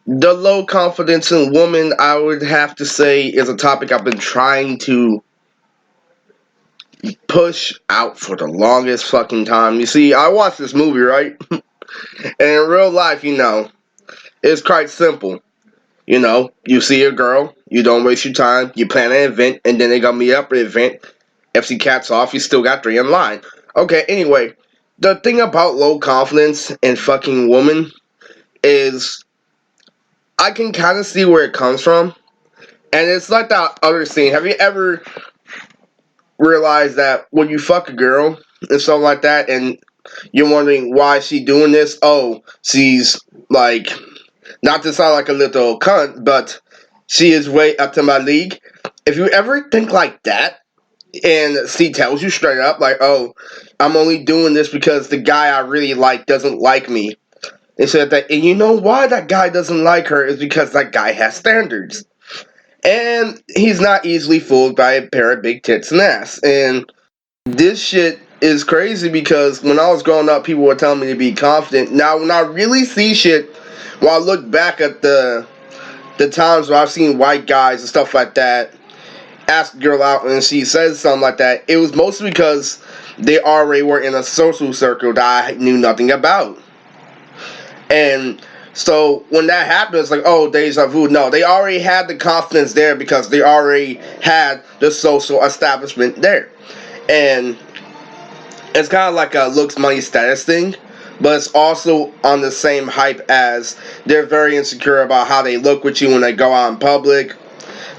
The low confidence in women, I would have to say, is a topic I've been trying to push out for the longest fucking time. You see, I watched this movie, right? And in real life, it's quite simple. You see a girl, you don't waste your time, you plan an event, and then they gonna meet up at the event. If she cats off, you still got three in line. Okay, anyway, the thing about low confidence in fucking women is I can kind of see where it comes from. And it's like that other scene. Have you ever realized that when you fuck a girl and something like that, and you're wondering why she doing this? Oh, she's like, not to sound like a little cunt, but she is way up to my league. If you ever think like that, and she tells you straight up, like, oh, I'm only doing this because the guy I really like doesn't like me. They said that, and you know why that guy doesn't like her is because that guy has standards. And he's not easily fooled by a pair of big tits and ass. And this shit is crazy because when I was growing up, people were telling me to be confident. Now, when I really see shit, when I look back at the times where I've seen white guys and stuff like that ask a girl out and she says something like that, it was mostly because they already were in a social circle that I knew nothing about. And so when that happened, it's like, oh, deja vu. No, they already had the confidence there because they already had the social establishment there. And it's kind of like a looks, money, status thing, but it's also on the same hype as they're very insecure about how they look with you when they go out in public.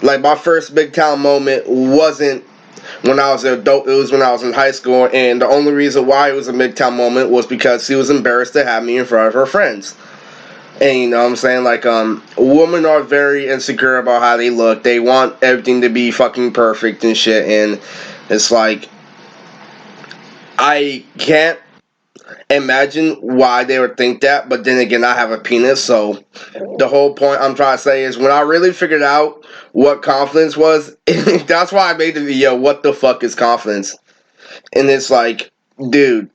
Like, my first big town moment wasn't when I was an adult, it was when I was in high school, and the only reason why it was a big town moment was because she was embarrassed to have me in front of her friends. And you know what I'm saying? Like, women are very insecure about how they look. They want everything to be fucking perfect and shit. And it's like, I can't imagine why they would think that. But then again, I have a penis. So the whole point I'm trying to say is when I really figured out what confidence was, that's why I made the video, what the fuck is confidence? And it's like, dude,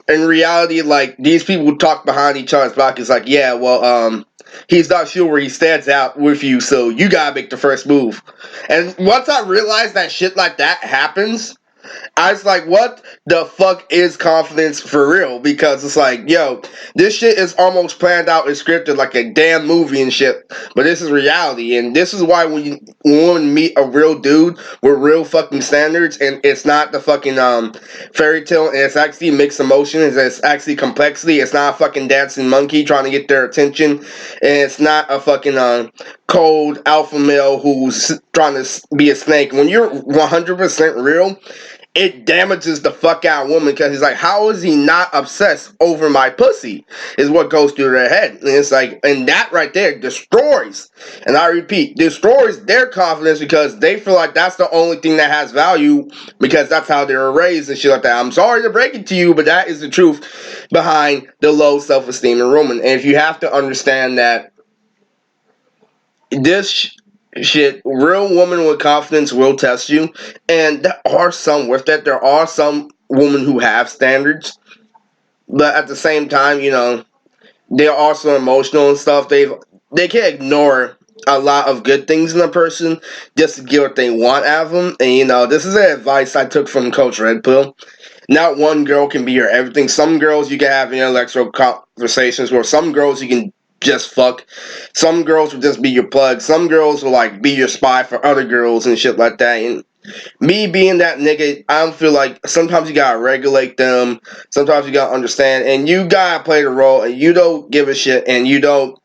in reality, like, these people talk behind each other's back. It's like, yeah, well, he's not sure where he stands out with you, so you gotta make the first move. And once I realized that shit like that happens, I was like, what the fuck is confidence for real? Because it's like, yo, this shit is almost planned out and scripted like a damn movie and shit. But this is reality. And this is why when women meet a real dude with real fucking standards, and it's not the fucking fairy tale, and it's actually mixed emotions, it's actually complexity. It's not a fucking dancing monkey trying to get their attention. And it's not a fucking cold alpha male who's trying to be a snake. When you're 100% real, it damages the fuck out of woman because he's like, how is he not obsessed over my pussy? Is what goes through their head. And it's like, and that right there destroys, and I repeat, destroys their confidence because they feel like that's the only thing that has value because that's how they were raised and shit like that. I'm sorry to break it to you, but that is the truth behind the low self-esteem in women. And if you have to understand that this shit, real woman with confidence will test you, and there are some with that. There are some women who have standards, but at the same time, they're also emotional and stuff. They can ignore a lot of good things in a person just to get what they want out of them. And this is the advice I took from Coach Red Pill. Not one girl can be your everything. Some girls you can have intellectual conversations with. Some girls you can just fuck. Some girls will just be your plug. Some girls will like be your spy for other girls and shit like that. And me being that nigga, I don't feel like sometimes you gotta regulate them. Sometimes you gotta understand, and you gotta play the role. And you don't give a shit, and you don't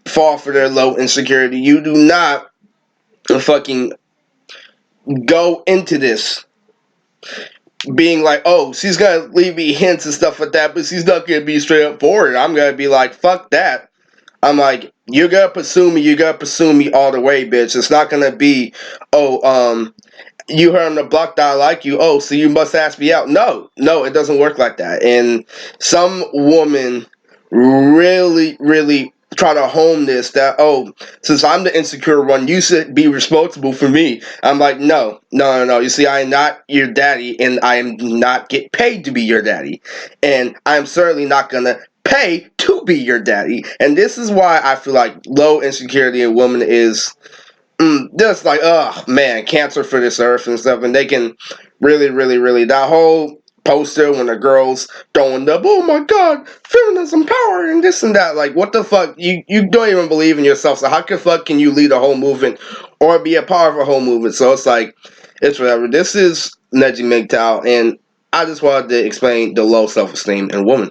fall for their low insecurity. You do not fucking go into this being like, oh, she's gonna leave me hints and stuff like that, but she's not gonna be straight up forward. I'm gonna be like, fuck that. I'm like, you're gonna pursue me all the way, bitch. It's not gonna be, oh, you heard on the block that I like you, oh, so you must ask me out. No, it doesn't work like that. And some woman really, really try to hone this that, oh, since I'm the insecure one, you should be responsible for me. I'm like, no. You see, I am not your daddy, and I am not get paid to be your daddy. And I'm certainly not gonna pay to be your daddy. And this is why I feel like low insecurity in women is just like, oh man, cancer for this earth and stuff. And they can really that whole poster when the girls throwing up, oh my god, feminism power and this and that. Like, what the fuck? You don't even believe in yourself. So how the fuck can you lead a whole movement or be a part of a whole movement? So it's like, it's whatever. This is MGTOW, and I just wanted to explain the low self esteem in women.